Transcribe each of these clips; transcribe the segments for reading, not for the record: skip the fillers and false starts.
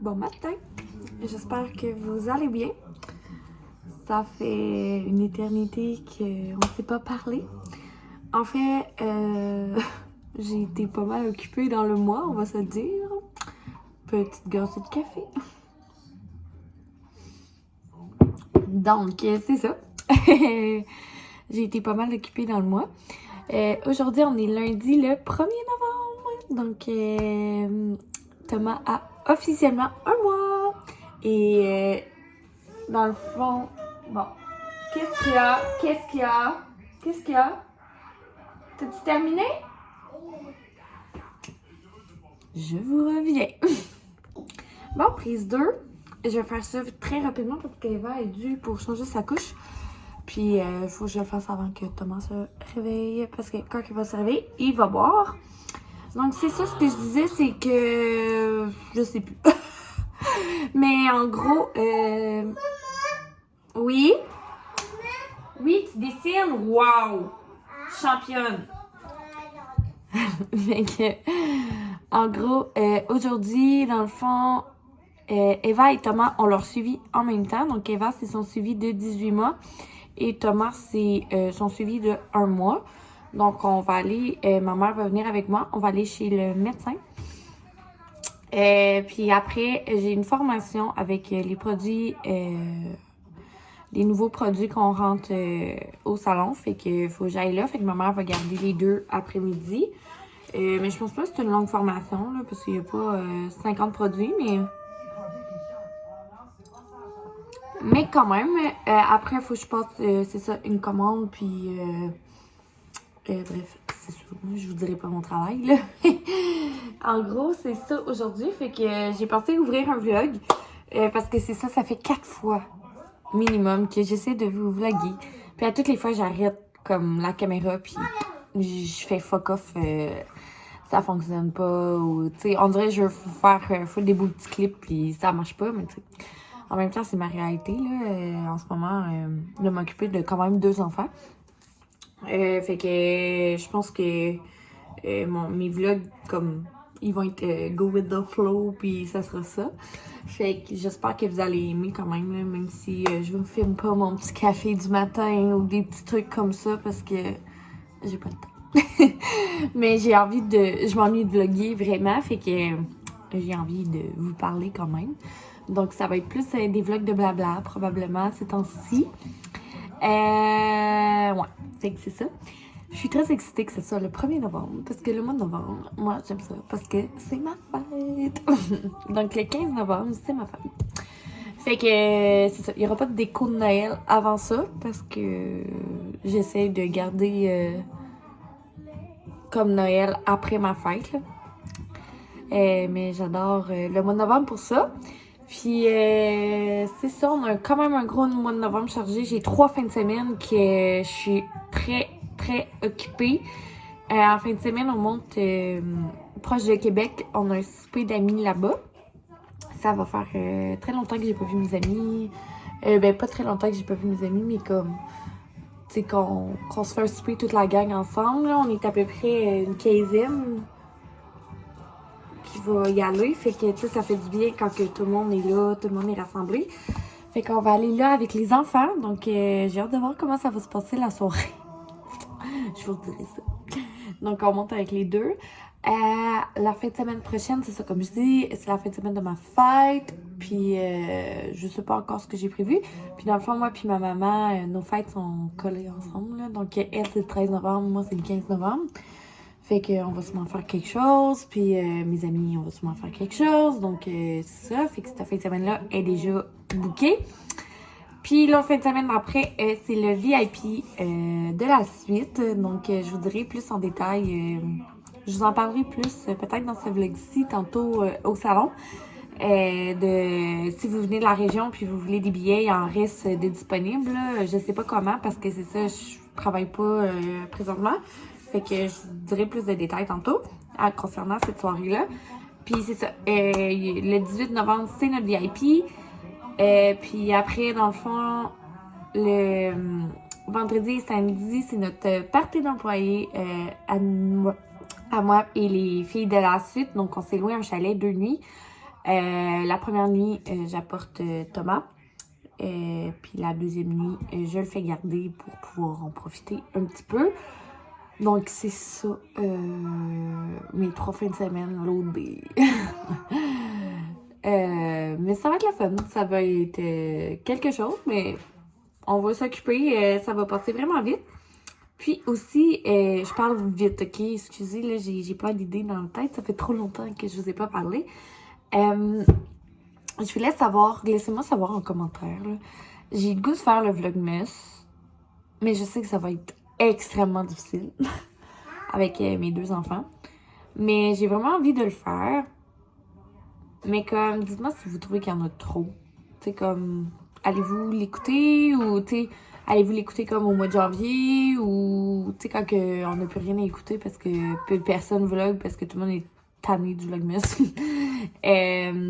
Bon matin, j'espère que vous allez bien. Ça fait une éternité qu'on ne s'est pas parlé. En fait, j'ai été pas mal occupée dans le mois, on va se le dire. Petite gorgée de café. Donc, c'est ça. J'ai été pas mal occupée dans le mois. Aujourd'hui, on est lundi le 1er novembre. Donc, Thomas a officiellement un mois. Et dans le fond, bon, qu'est-ce qu'il y a? Qu'est-ce qu'il y a? Qu'est-ce qu'il y a? T'as-tu terminé? Je vous reviens. Bon, prise 2. Je vais faire ça très rapidement parce qu'Eva est due pour changer sa couche. Puis, il faut que je le fasse avant que Thomas se réveille. Parce que quand il va se réveiller, il va boire. Donc, c'est ça ce que je disais, c'est que... Je sais plus. Mais en gros, oui? Oui, tu dessines? Wow! Championne! Fait que, en gros, aujourd'hui, dans le fond, Eva et Thomas ont leur suivi en même temps. Donc, Eva, c'est son suivi de 18 mois. Et Thomas, c'est son suivi de 1 mois. Donc, on va aller, ma mère va venir avec moi. On va aller chez le médecin. Puis après, j'ai une formation avec les produits, les nouveaux produits qu'on rentre au salon. Fait que faut que j'aille là. Fait que ma mère va garder les deux après-midi. Mais je pense pas que c'est une longue formation, là, parce qu'il n'y a pas 50 produits, mais quand même, après, il faut que je passe, c'est ça, une commande, puis bref, c'est sûr, je vous dirai pas mon travail, là. En gros, c'est ça aujourd'hui, fait que j'ai pensé ouvrir un vlog, parce que c'est ça, ça fait 4 fois minimum que j'essaie de vous vlogger. Puis à toutes les fois, j'arrête comme la caméra, puis je fais fuck off, ça fonctionne pas, ou tu sais, on dirait que je veux faire des beaux petits clips, puis ça marche pas, mais tu sais, en même temps, c'est ma réalité, là, en ce moment, de m'occuper de quand même 2 enfants. Fait que je pense que mes vlogs, comme, ils vont être go with the flow, puis ça sera ça. Fait que j'espère que vous allez aimer quand même, là, même si je vous filme pas mon petit café du matin ou des petits trucs comme ça, parce que j'ai pas le temps. Mais j'ai envie de... Je m'ennuie de vlogger vraiment, fait que j'ai envie de vous parler quand même. Donc, ça va être plus des vlogs de blabla, probablement, ces temps-ci. Ouais, fait que c'est ça. Je suis très excitée que ce soit le 1er novembre, parce que le mois de novembre, moi, j'aime ça, parce que c'est ma fête. Donc, le 15 novembre, c'est ma fête. Fait que c'est ça, il n'y aura pas de déco de Noël avant ça, parce que j'essaie de garder... comme Noël après ma fête, là. Mais j'adore le mois de novembre pour ça. Puis c'est ça, on a quand même un gros mois de novembre chargé. J'ai 3 fins de semaine que je suis très, très occupée. En fin de semaine, on monte proche de Québec. On a un souper d'amis là-bas. Ça va faire très longtemps que j'ai pas vu mes amis. Ben, pas très longtemps que j'ai pas vu mes amis, mais comme... Tu sais, qu'on se fait un souper toute la gang ensemble, là. On est à peu près une 15aine qui va y aller. Fait que, tu sais, ça fait du bien quand que tout le monde est là, tout le monde est rassemblé. Fait qu'on va aller là avec les enfants. Donc, j'ai hâte de voir comment ça va se passer la soirée. Je vous dirai ça. Donc, on monte avec les deux. La fin de semaine prochaine, c'est ça, comme je dis, c'est la fin de semaine de ma fête. Puis, je sais pas encore ce que j'ai prévu. Puis, dans le fond, moi puis ma maman, nos fêtes sont collées ensemble, là. Donc, elle, c'est le 13 novembre, moi, c'est le 15 novembre. Fait qu'on va sûrement faire quelque chose. Puis, mes amis, on va sûrement faire quelque chose. Donc, c'est ça. Fait que cette fin de semaine-là est déjà bookée. Puis, l'autre fin de semaine après, c'est le VIP de la suite. Donc, je vous dirai plus en détail... je vous en parlerai plus peut-être dans ce vlog-ci, tantôt au salon. Si vous venez de la région puis vous voulez des billets, il en reste de disponibles. Là. Je sais pas comment parce que c'est ça, je travaille pas présentement. Fait que je vous dirai plus de détails tantôt concernant cette soirée-là. Puis c'est ça, le 18 novembre, c'est notre VIP. Puis après, dans le fond, le vendredi et samedi, c'est notre party d'employés à moi et les filles de la suite. Donc, on s'est loué un chalet 2 nuits La première nuit, j'apporte Thomas. Puis la deuxième nuit, je le fais garder pour pouvoir en profiter un petit peu. Donc, c'est ça. Mes 3 fins de semaine loadées. Mais ça va être la fun. Ça va être quelque chose, mais on va s'occuper. Ça va passer vraiment vite. Puis aussi, je parle vite, ok? Excusez, là, j'ai plein d'idées dans la tête. Ça fait trop longtemps que je vous ai pas parlé. Je voulais savoir, laissez-moi savoir en commentaire. Là. J'ai le goût de faire le vlogmas, mais je sais que ça va être extrêmement difficile avec mes 2 enfants. Mais j'ai vraiment envie de le faire. Mais comme, dites-moi si vous trouvez qu'il y en a trop. Tu sais, comme, allez-vous l'écouter ou, tu sais, allez-vous l'écouter comme au mois de janvier ou, tu sais, quand on n'a plus rien à écouter parce que plus personne vlog parce que tout le monde est tanné du vlogmas.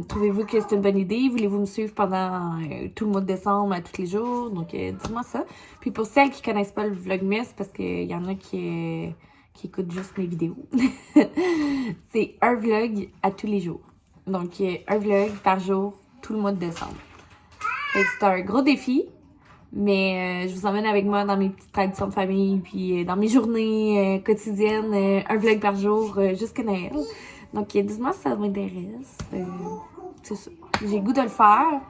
Trouvez-vous que c'est une bonne idée? Voulez-vous me suivre pendant tout le mois de décembre à tous les jours? Donc, dites-moi ça. Puis pour celles qui connaissent pas le vlogmas, parce qu'il y en a qui écoutent juste mes vidéos, c'est un vlog à tous les jours. Donc, un vlog par jour, tout le mois de décembre. C'est un gros défi, mais je vous emmène avec moi dans mes petites traditions de famille, puis dans mes journées quotidiennes, un vlog par jour jusqu'à Noël. Donc, dites-moi si ça m'intéresse. C'est ça. J'ai le goût de le faire,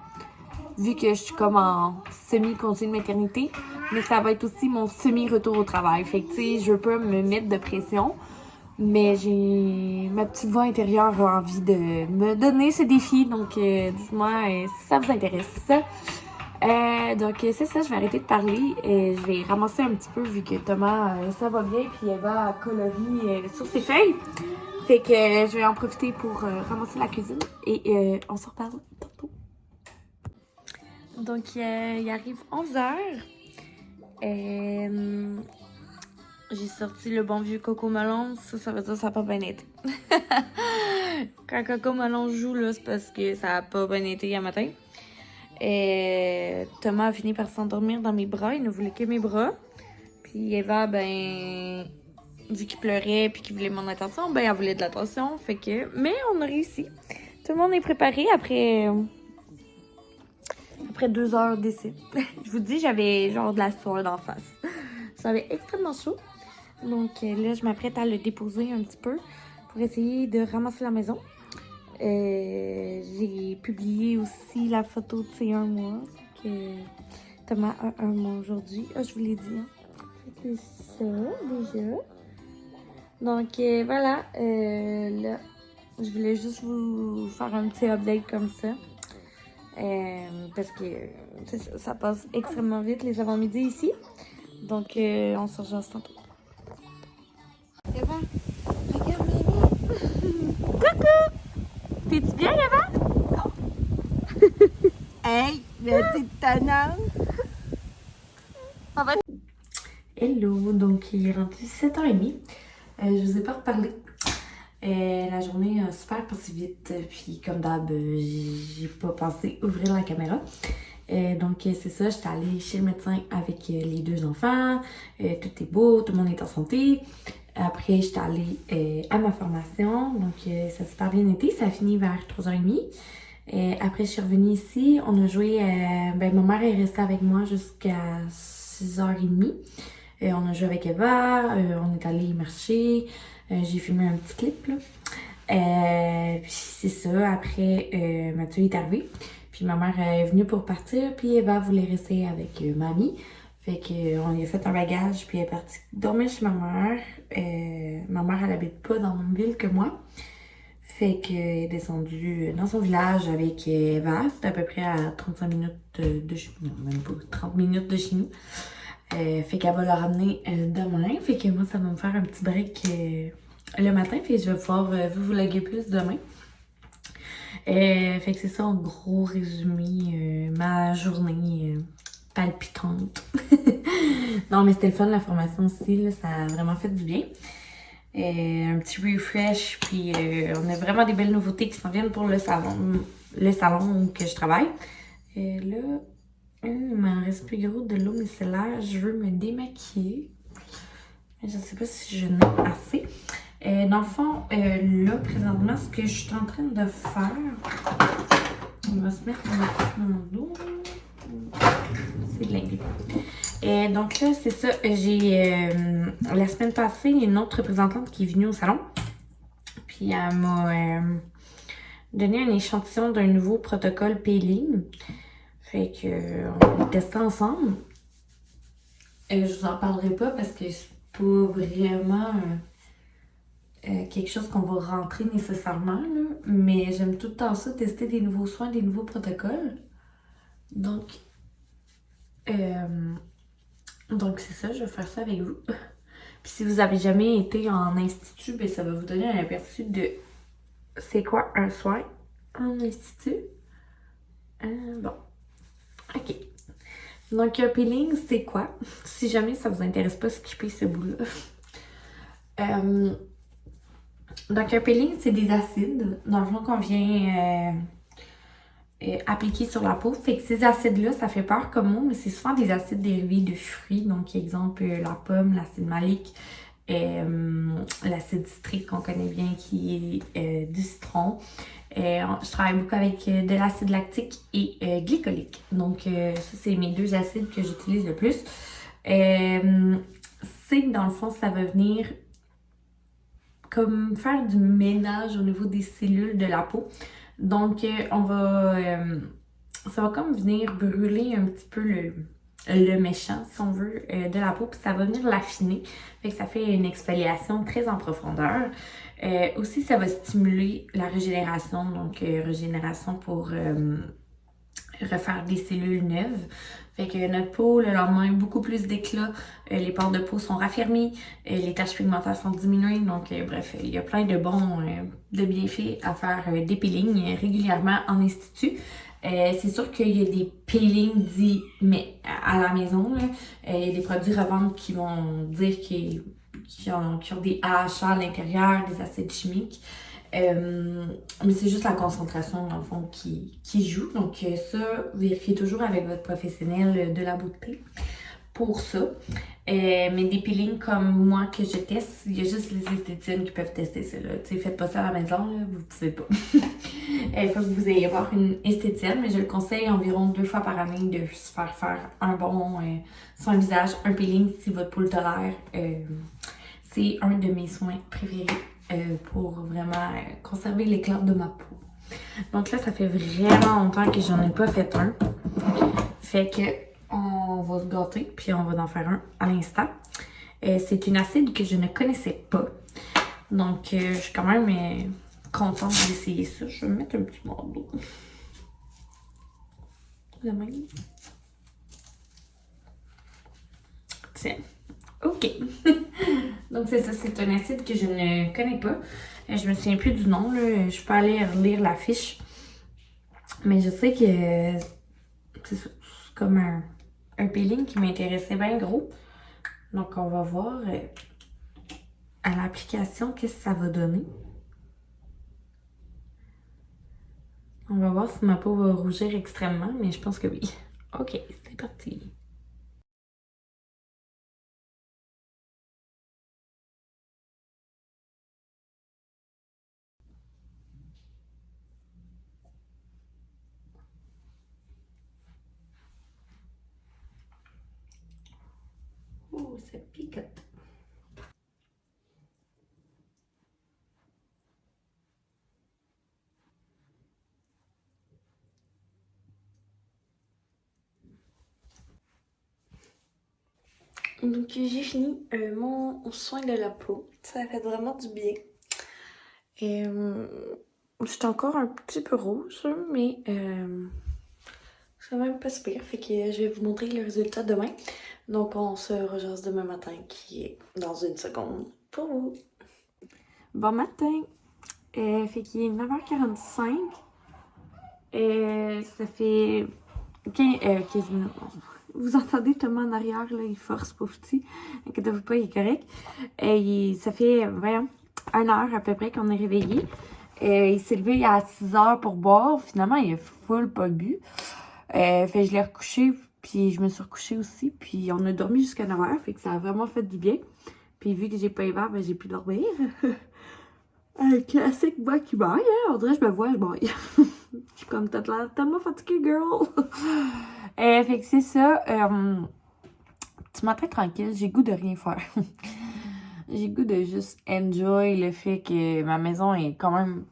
vu que je suis comme en semi-congé de maternité, mais ça va être aussi mon semi-retour au travail. Fait que, tu sais, je veux pas me mettre de pression, mais j'ai ma petite voix intérieure a envie de me donner ce défi. Donc, dites-moi si ça vous intéresse. Donc, c'est ça, je vais arrêter de parler. Je vais ramasser un petit peu, vu que Thomas, ça va bien, puis elle va colorer sur ses feuilles. Fait que je vais en profiter pour ramasser la cuisine et on se reparle tantôt. Donc, il arrive 11h. J'ai sorti le bon vieux Coco Melon. Ça veut dire que ça n'a pas bien été. Quand Coco Melon joue, là, c'est parce que ça n'a pas bien été hier matin. Thomas a fini par s'endormir dans mes bras. Il ne voulait que mes bras. Puis Eva, ben, vu qu'il pleurait puis qu'il voulait mon attention, ben, elle voulait de l'attention. Fait que, mais on a réussi. Tout le monde est préparé après 2 heures d'essai. Je vous dis, j'avais genre de la sueur d'en face. J'avais extrêmement chaud. Donc là, je m'apprête à le déposer un petit peu pour essayer de ramasser la maison. J'ai publié aussi la photo de ses 1 mois. Que Thomas a 1 mois aujourd'hui. Ah, je vous l'ai dit. Hein. C'est ça, déjà. Donc voilà. Là, je voulais juste vous faire un petit update comme ça. Parce que ça passe extrêmement vite les avant-midi ici. Donc, on se rejoint tantôt. Eva, regarde Mimi. Coucou! T'es-tu bien, Eva? Non. Hey, la petite tannante! On va... Hello, donc il est rendu 7h30. Je vous ai pas reparlé. La journée a super passé vite, puis comme d'hab, j'ai pas pensé ouvrir la caméra. Donc c'est ça, j'étais allée chez le médecin avec les 2 enfants, tout est beau, tout le monde est en santé. Après, j'étais allée à ma formation, donc ça a super bien été, ça a fini vers 3h30. Après, je suis revenue ici, on a joué, ben ma mère est restée avec moi jusqu'à 6h30. On a joué avec Eva, on est allé marcher, j'ai filmé un petit clip là. Puis c'est ça, après Mathieu est arrivé. Puis ma mère est venue pour partir, puis Eva voulait rester avec mamie. Fait qu'on lui a fait un bagage, puis elle est partie dormir chez ma mère. Ma mère, elle habite pas dans la même ville que moi. Fait qu'elle est descendue dans son village avec Eva. C'était à peu près à 35 minutes de chez nous. Non, même pas 30 minutes de chez nous. Fait qu'elle va le ramener demain. Fait que moi, ça va me faire un petit break le matin. Fait que je vais pouvoir vous vlogger plus demain. Fait que c'est ça en gros résumé ma journée palpitante. Non mais c'était le fun la formation aussi, là, ça a vraiment fait du bien. Un petit refresh, puis on a vraiment des belles nouveautés qui s'en viennent pour le salon où que je travaille. Là, il m'en reste plus gros de l'eau micellaire, je veux me démaquiller. Je sais pas si je n'ai assez. Dans le fond, là, présentement, ce que je suis en train de faire, on va se mettre dans mon dos. C'est de l'aigle. Donc là, c'est ça. J'ai, la semaine passée, une autre représentante qui est venue au salon. Puis elle m'a donné un échantillon d'un nouveau protocole peeling. Fait que on va tester ensemble. Je vous en parlerai pas parce que c'est pas vraiment quelque chose qu'on va rentrer nécessairement, là. Mais j'aime tout le temps ça, tester des nouveaux soins, des nouveaux protocoles. Donc c'est ça, je vais faire ça avec vous. Puis si vous avez jamais été en institut, ben ça va vous donner un aperçu de c'est quoi un soin en institut. Bon, ok. Donc un peeling, c'est quoi? Si jamais ça vous intéresse pas, skippez ce bout-là. Donc un peeling, c'est des acides, dans le fond, qu'on vient appliquer sur la peau. Fait que ces acides-là, ça fait peur comme mot, mais c'est souvent des acides dérivés de fruits. Donc exemple, la pomme, l'acide malique, l'acide citrique qu'on connaît bien qui est du citron. Je travaille beaucoup avec de l'acide lactique et glycolique. Donc ça, c'est mes deux acides que j'utilise le plus. C'est dans le fond, ça va venir comme faire du ménage au niveau des cellules de la peau. Donc ça va comme venir brûler un petit peu le méchant, si on veut, de la peau, puis ça va venir l'affiner. Fait que ça fait une exfoliation très en profondeur. Aussi, ça va stimuler la régénération, donc régénération pour refaire des cellules neuves. Fait que notre peau, le lendemain, beaucoup plus d'éclat, les pores de peau sont raffermis, les taches pigmentaires sont diminuées. Donc, bref, il y a plein de de bienfaits à faire des peelings régulièrement en institut. C'est sûr qu'il y a des peelings dits, mais à la maison, là, il y a des produits revendus qui vont dire qu'ils ont des AHA à l'intérieur, des acides chimiques. Mais c'est juste la concentration, dans le fond, qui joue. Donc ça, vérifiez toujours avec votre professionnel de la beauté pour ça. Mais des peelings comme moi que je teste, il y a juste les esthéticiennes qui peuvent tester ça. Tu sais, faites pas ça à la maison, là, vous pouvez pas. Il faut que vous ayez voir une esthéticienne, mais je le conseille environ 2 fois par année de se faire un bon soin visage, un peeling si votre peau le tolère. C'est un de mes soins préférés pour vraiment conserver l'éclat de ma peau. Donc là, ça fait vraiment longtemps que j'en ai pas fait un. Fait que on va se gâter, puis on va en faire un à l'instant. C'est une acide que je ne connaissais pas. Donc je suis quand même contente d'essayer ça. Je vais me mettre un petit morceau. De même. Tiens. Ok. Donc c'est ça, c'est un acide que je ne connais pas. Je me souviens plus du nom, là. Je peux aller relire la fiche. Mais je sais que c'est comme un peeling qui m'intéressait bien gros. Donc on va voir à l'application qu'est-ce que ça va donner. On va voir si ma peau va rougir extrêmement, mais je pense que oui. Ok, c'est parti. Oh, ça picote. Donc j'ai fini mon soin de la peau. Ça fait vraiment du bien. Et c'est encore un petit peu rouge, mais c'est même pas super. Fait que je vais vous montrer le résultat demain. Donc on se rejoint demain matin, qui est dans une seconde pour vous. Bon matin! Fait qu'il est 9h45. Ça fait 15 minutes. Vous entendez Thomas en arrière, là, il force pour petit. Inquiétez-vous pas, il est correct. Ça fait, voyons, 1 heure à peu près qu'on est réveillé. Il s'est levé à 6 heures pour boire. Finalement, il a full pas bu. Fait que je l'ai recouché, puis je me suis recouchée aussi. Puis on a dormi jusqu'à 9 heures, fait que ça a vraiment fait du bien. Puis vu que j'ai pas Eva, ben j'ai pu dormir. Un classique moi qui baille, hein? On dirait que je me vois, je baille. Je suis comme, t'as l'air tellement fatiguée, girl. Fait que c'est ça. Tu m'entends tranquille, j'ai goût de rien faire. J'ai goût de juste enjoy le fait que ma maison est quand même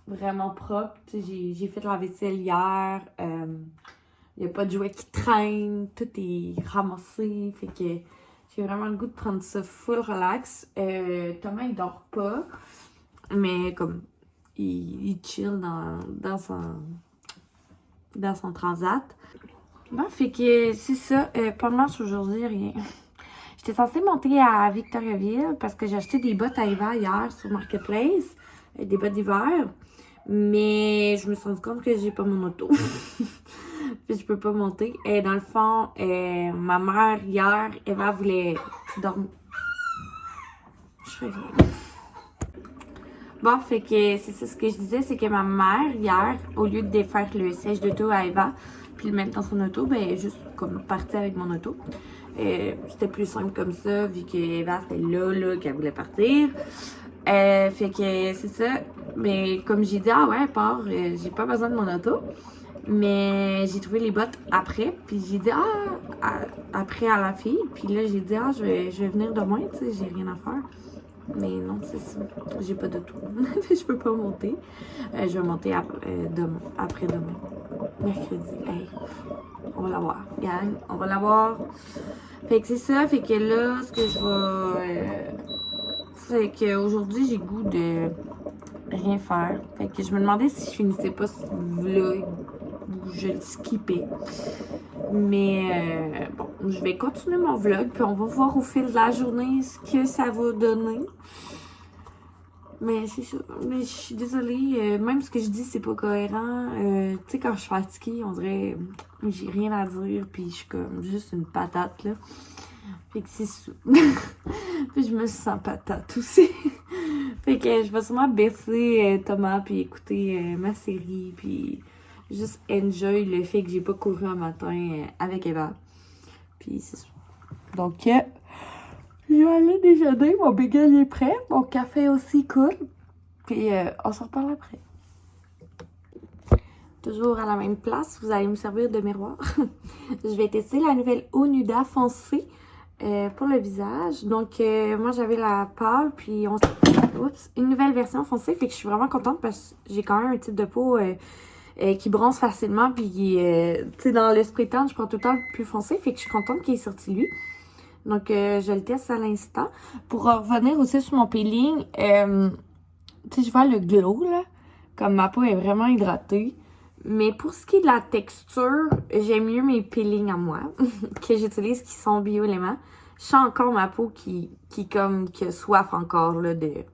vraiment propre. J'ai fait la vaisselle hier. Il n'y a pas de jouets qui traînent. Tout est ramassé. Fait que j'ai vraiment le goût de prendre ça full relax. Thomas, il dort pas. Mais comme, il chill dans son transat. Bon, fait que c'est ça. Pas de marche aujourd'hui, rien. J'étais censée monter à Victoriaville parce que j'ai acheté des bottes à Eva hier sur Marketplace. Des bottes d'hiver. Mais je me suis rendu compte que j'ai pas mon auto. Puis je peux pas monter. Et dans le fond, ma mère, hier, Eva voulait dormir. Je fais rien. Bon, fait que c'est ça ce que je disais, c'est que ma mère, hier, au lieu de défaire le siège d'auto à Eva, puis le mettre dans son auto, ben juste comme partir avec mon auto. C'était plus simple comme ça, vu que Eva, c'était là qu'elle voulait partir. Fait que c'est ça. Mais comme j'ai dit, ah ouais, part, j'ai pas besoin de mon auto. Mais j'ai trouvé les bottes après. Puis j'ai dit, après à la fille. Puis là, j'ai dit, je vais venir demain, tu sais, j'ai rien à faire. Mais non, c'est ça. J'ai pas d'auto. Je peux pas monter. Je vais monter après-demain. Mercredi. Hey, on va l'avoir. Gang, on va l'avoir. Fait que c'est ça. Fait que là, ce que je vais... fait qu'aujourd'hui, j'ai goût de rien faire. Fait que je me demandais si je finissais pas ce vlog ou je le skippais. Mais bon, je vais continuer mon vlog, puis on va voir au fil de la journée ce que ça va donner. Mais c'est ça. Mais je suis désolée, même ce que je dis, c'est pas cohérent. Tu sais, quand je suis fatiguée, on dirait j'ai rien à dire, puis je suis comme juste une patate, là. Fait que c'est ça. Puis je me sens patate aussi. Fait que je vais sûrement baisser Thomas, puis écouter ma série, puis juste enjoy le fait que j'ai pas couru un matin avec Eva. Puis c'est ça. Donc, je vais aller déjeuner. Mon bagel est prêt. Mon café aussi cool. Puis on s'en reparle après. Toujours à la même place. Vous allez me servir de miroir. Je vais tester la nouvelle Eau Nuda foncée pour le visage. Donc, moi, j'avais la pâle. Puis, une nouvelle version foncée. Fait que je suis vraiment contente parce que j'ai quand même un type de peau qui bronze facilement. Puis, tu sais, dans le spray tan, je prends tout le temps le plus foncé. Fait que je suis contente qu'il ait sorti lui. Donc, je le teste à l'instant. Pour revenir aussi sur mon peeling, tu sais, je vois le glow, là. Comme ma peau est vraiment hydratée. Mais pour ce qui est de la texture, j'aime mieux mes peelings à moi, que j'utilise, qui sont bio-éléments. Je sens encore ma peau qui a soif encore, là, de...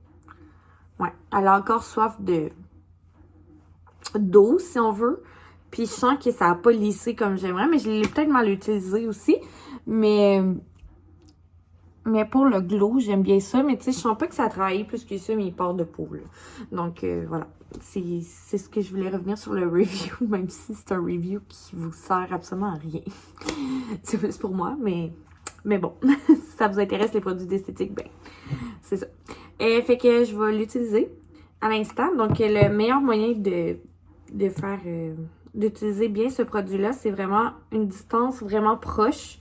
Ouais, elle a encore soif d'eau, si on veut. Puis je sens que ça n'a pas lissé comme j'aimerais, mais je l'ai peut-être mal utilisé aussi. Mais pour le glow, j'aime bien ça. Mais tu sais, je sens pas que ça a travaillé plus que ça, mes pores de peau, là. Donc, voilà. C'est ce que je voulais revenir sur le review, même si c'est un review qui vous sert absolument à rien. C'est plus pour moi, mais bon. Si ça vous intéresse, les produits d'esthétique, ben, c'est ça. Fait que je vais l'utiliser à l'instant. Donc, le meilleur moyen de faire... d'utiliser bien ce produit-là, c'est vraiment une distance vraiment proche.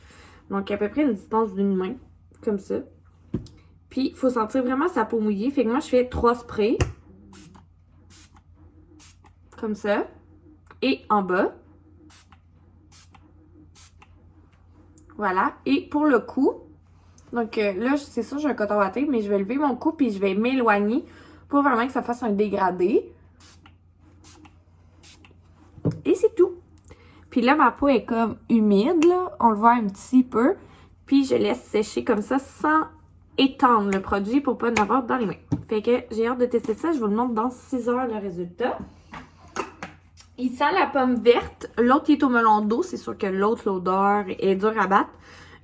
Donc, à peu près une distance d'une main. Comme ça. Puis, il faut sentir vraiment sa peau mouillée. Fait que moi, je fais 3 sprays. Comme ça. Et en bas. Voilà. Et pour le cou. Donc là, c'est sûr, j'ai un coton watté, mais je vais lever mon cou puis je vais m'éloigner pour vraiment que ça fasse un dégradé. Et c'est tout. Puis là, ma peau est comme humide, là. On le voit un petit peu. Puis je laisse sécher comme ça sans étendre le produit pour pas en avoir dans les mains. Fait que j'ai hâte de tester ça. Je vous le montre dans 6 heures le résultat. Il sent la pomme verte. L'autre, il est au melon d'eau. C'est sûr que l'autre, l'odeur est dure à battre.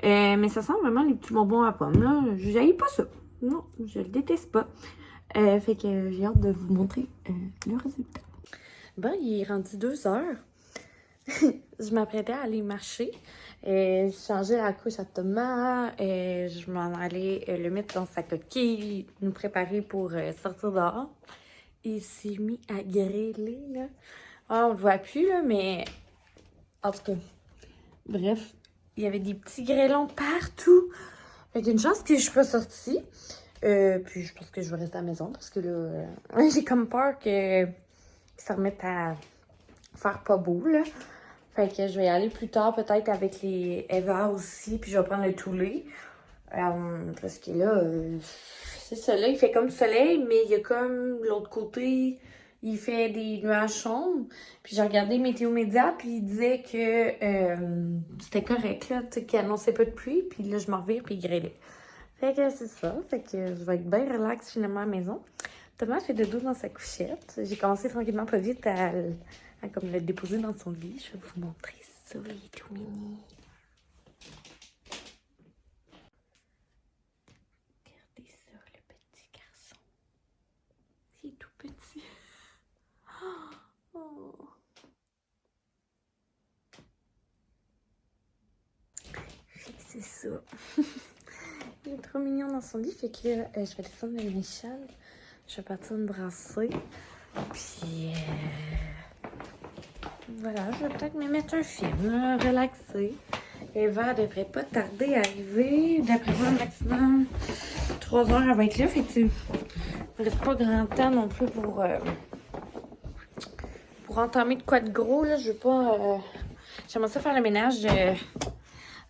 Mais ça sent vraiment les petits bonbons à pomme. Là, j'haïs pas ça. Non, je le déteste pas. Fait que j'ai hâte de vous montrer le résultat. Bon, il est rendu 2 heures. je m'apprêtais à aller marcher. Je changeais la couche à Thomas. Je m'en allais le mettre dans sa coquille, nous préparer pour sortir dehors. Il s'est mis à grêler, là. Ah, on le voit plus, là, mais... En tout cas, bref, il y avait des petits grêlons partout. Fait qu'une chance que je suis pas sortie. Puis je pense que je vais rester à la maison parce que là, j'ai comme peur que ça remette à faire pas beau, là. Fait que je vais y aller plus tard, peut-être avec les Eva aussi, puis je vais prendre le toulet. Parce que là, c'est ça, là, il fait comme soleil, mais il y a comme l'autre côté, il fait des nuages sombres. Puis j'ai regardé Météo Média, puis il disait que c'était correct, là, tu sais, qu'il annonçait pas de pluie, puis là, je m'en reviens, puis il grêlait. Fait que c'est ça, fait que je vais être bien relax finalement à la maison. Thomas fait dodo dans sa couchette. J'ai commencé tranquillement, pas vite, à comme le déposer dans son lit. Je vais vous montrer ça, il est tout mini. Regardez ça, le petit garçon. Il est tout petit. Oh. Fait que c'est ça. Il est trop mignon dans son lit, fait que là, je vais descendre le Michel. Je vais partir me brasser. Puis voilà, je vais peut-être me mettre un film, là, relaxer. Eva devrait pas tarder à arriver. D'après moi, maximum 3 heures, elle va être là. Fait que il ne reste pas grand temps non plus pour entamer de quoi de gros. Là. Je veux pas. J'aimerais ça faire le ménage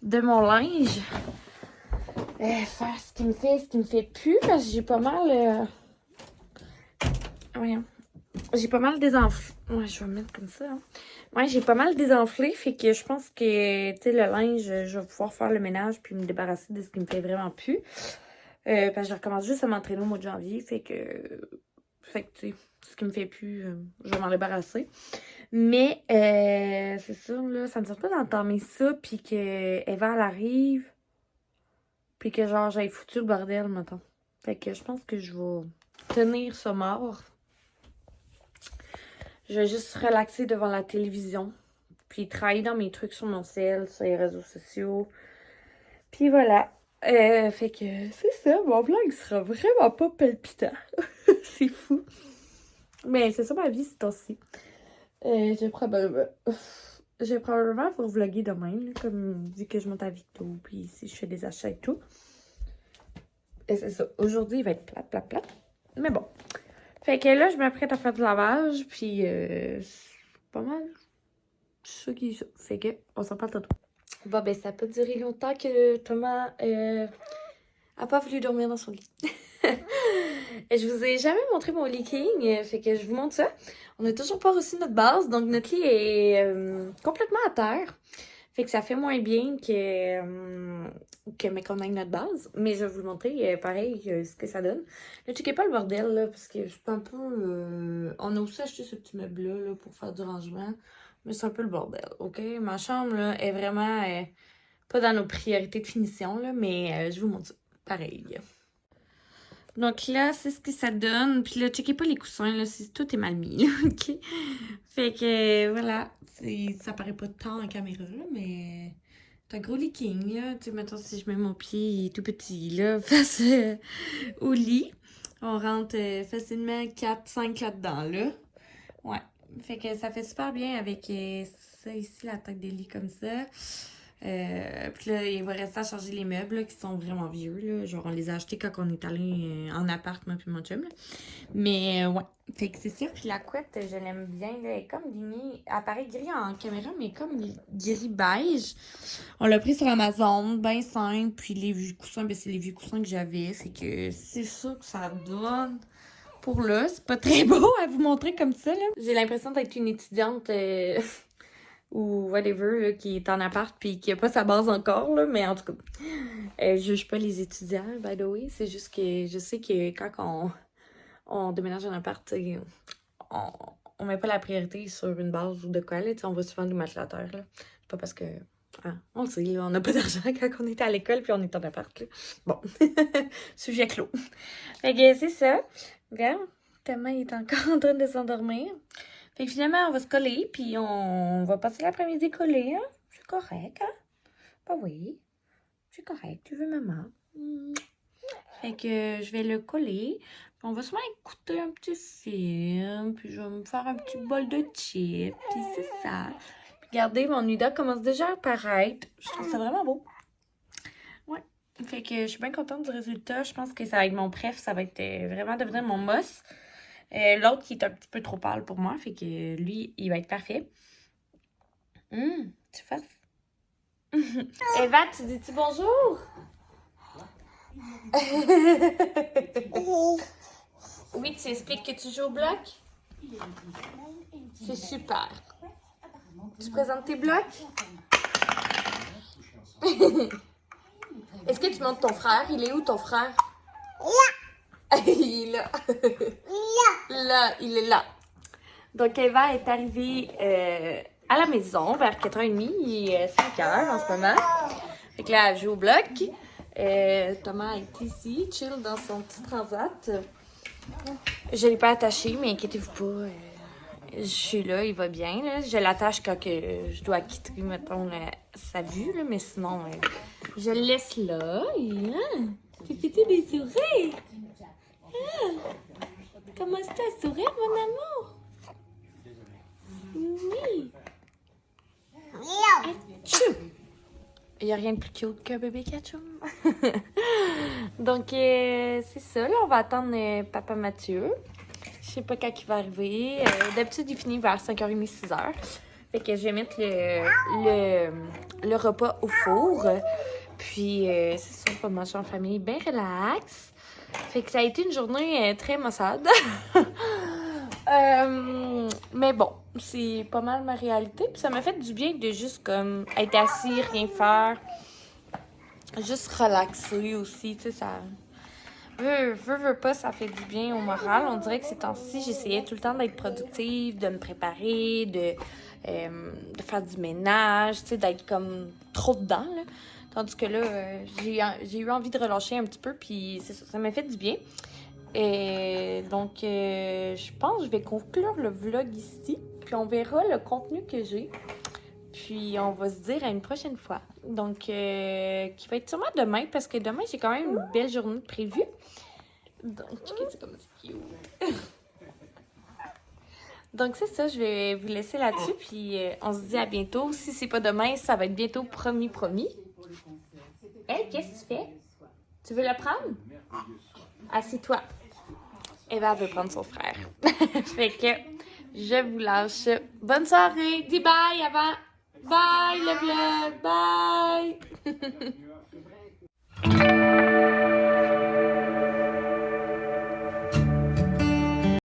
de mon linge. Faire ce qui me fait plus. Parce que j'ai pas mal. Voyons. J'ai pas mal désenflé. Ouais, je vais me mettre comme ça. Hein. Ouais, j'ai pas mal désenflé. Fait que je pense que, tu sais, le linge, je vais pouvoir faire le ménage puis me débarrasser de ce qui me fait vraiment plus. Parce que je recommence juste à m'entraîner au mois de janvier. Fait que tu sais, ce qui me fait plus, je vais m'en débarrasser. Mais, c'est ça, là, ça me sert pas d'entamer ça puis que Eva, elle arrive. Puis que, genre, j'aille foutu le bordel, mettons. Fait que je pense que je vais tenir ça mort. Je vais juste relaxer devant la télévision. Puis travailler dans mes trucs sur mon cell, sur les réseaux sociaux. Puis voilà. Fait que c'est ça. Mon vlog sera vraiment pas palpitant. C'est fou. Mais c'est ça ma vie, c'est temps-ci. Je vais probablement vous vlogger demain. Là, comme vu que je monte à Victo. Puis si je fais des achats et tout. Et c'est ça. Aujourd'hui, il va être plat. Mais bon. Fait que là, je m'apprête à faire du lavage, puis c'est pas mal ça qui est ça. Fait que, on s'en parle tantôt. Bon, ben, ça a pas duré longtemps que Thomas a pas voulu dormir dans son lit. Je vous ai jamais montré mon lit king, fait que je vous montre ça. On a toujours pas reçu notre base, donc notre lit est complètement à terre. Fait que ça fait moins bien mais qu'on ait notre base. Mais je vais vous le montrer, pareil, ce que ça donne. Ne checkez pas le bordel, là, parce que c'est un peu... on a aussi acheté ce petit meuble-là là, pour faire du rangement. Mais c'est un peu le bordel, OK? Ma chambre, là, est vraiment pas dans nos priorités de finition, là, mais je vous montre ça. Pareil. Donc là, c'est ce que ça donne. Puis là, checkez pas les coussins, là, tout est mal mis, là, OK? Fait que, voilà. Ça paraît pas tant en caméra, là, mais c'est un gros leaking, là. Tu sais, mettons, si je mets mon pied tout petit, là, face au lit, on rentre facilement 4-5 là-dedans, là. Ouais. Fait que ça fait super bien avec ça ici, la tête des lits comme ça. Puis là, il va rester à charger les meubles là, qui sont vraiment vieux. Là. Genre, on les a achetés quand on est allé en appart, moi puis mon chum. Là. Mais ouais, fait que c'est ça. Puis la couette, je l'aime bien. Là. Elle est comme gris, elle paraît gris en caméra, mais comme gris beige. On l'a pris sur Amazon, bien simple. Puis les vieux coussins, ben, c'est les vieux coussins que j'avais. Fait que c'est ça que ça donne. Pour là, c'est pas très beau à vous montrer comme ça. Là. J'ai l'impression d'être une étudiante... ou whatever, là, qui est en appart puis qui a pas sa base encore, là, mais en tout cas, je juge pas les étudiants, by the way, c'est juste que je sais que quand on déménage en appart, on met pas la priorité sur une base ou de quoi, là, on va souvent nous mettre la terre, là. C'est pas parce que, on le sait, là, on n'a pas d'argent quand on était à l'école puis on est en appart, là. Bon, sujet clos. Fait que c'est ça. Regarde, Thomas est encore en train de s'endormir. Fait que finalement, on va se coller, puis on va passer l'après-midi collé, hein? C'est correct, hein? Bah oui, c'est correct, tu veux maman. Fait que je vais le coller, puis on va sûrement écouter un petit film, puis je vais me faire un petit bol de chips, puis c'est ça. Puis regardez, mon Uda commence déjà à apparaître. Je trouve ça vraiment beau. Ouais. Fait que je suis bien contente du résultat. Je pense que ça va être mon préf, ça va être vraiment devenir mon moss. L'autre qui est un petit peu trop pâle pour moi, fait que lui, il va être parfait. Tu fasses. Eva, tu dis-tu bonjour? Oui, tu expliques que tu joues au bloc? C'est super. Tu présentes tes blocs? Est-ce que tu montres ton frère? Il est où ton frère? Il est là. Là, il est là. Donc, Eva est arrivée à la maison vers 4h30. Il est 5h en ce moment. Fait que là, elle joue au bloc. Thomas est ici, chill dans son petit transat. Je ne l'ai pas attaché, mais inquiétez-vous pas. Je suis là, il va bien. Là. Je l'attache quand que je dois quitter, mettons, sa vue. Là, mais sinon, je le laisse là. Tu fais des sourires? Comment c'est un sourire, mon amour? Oui. Atchou! Il n'y a rien de plus cute qu'un bébé ketchup. Donc, c'est ça. Là, on va attendre papa Mathieu. Je sais pas quand il va arriver. D'habitude, il finit vers 5h30, 6h. Fait que je vais mettre le repas au four. Puis, c'est ça, on va manger en famille bien relax. Fait que ça a été une journée très maussade. Mais bon, c'est pas mal ma réalité. Puis ça m'a fait du bien de juste comme être assis, rien faire. Juste relaxer aussi, tu sais, ça... Veux pas, ça fait du bien au moral. On dirait que ces temps-ci, j'essayais tout le temps d'être productive, de me préparer, de faire du ménage, tu sais, d'être comme trop dedans, là. Tandis que là, j'ai eu envie de relâcher un petit peu, puis ça m'a fait du bien. Et donc, je pense que je vais conclure le vlog ici, puis on verra le contenu que j'ai. Puis, on va se dire à une prochaine fois. Donc, qui va être sûrement demain, parce que demain, j'ai quand même une belle journée prévue. Donc, c'est comme c'est cute. Donc, c'est ça, je vais vous laisser là-dessus, puis on se dit à bientôt. Si c'est pas demain, ça va être bientôt promis. Hey, qu'est-ce que tu fais? Tu veux le prendre? Assieds-toi. Eva veut prendre son frère. Fait que je vous lâche. Bonne soirée. Dis bye avant. Bye le vlog. Bye.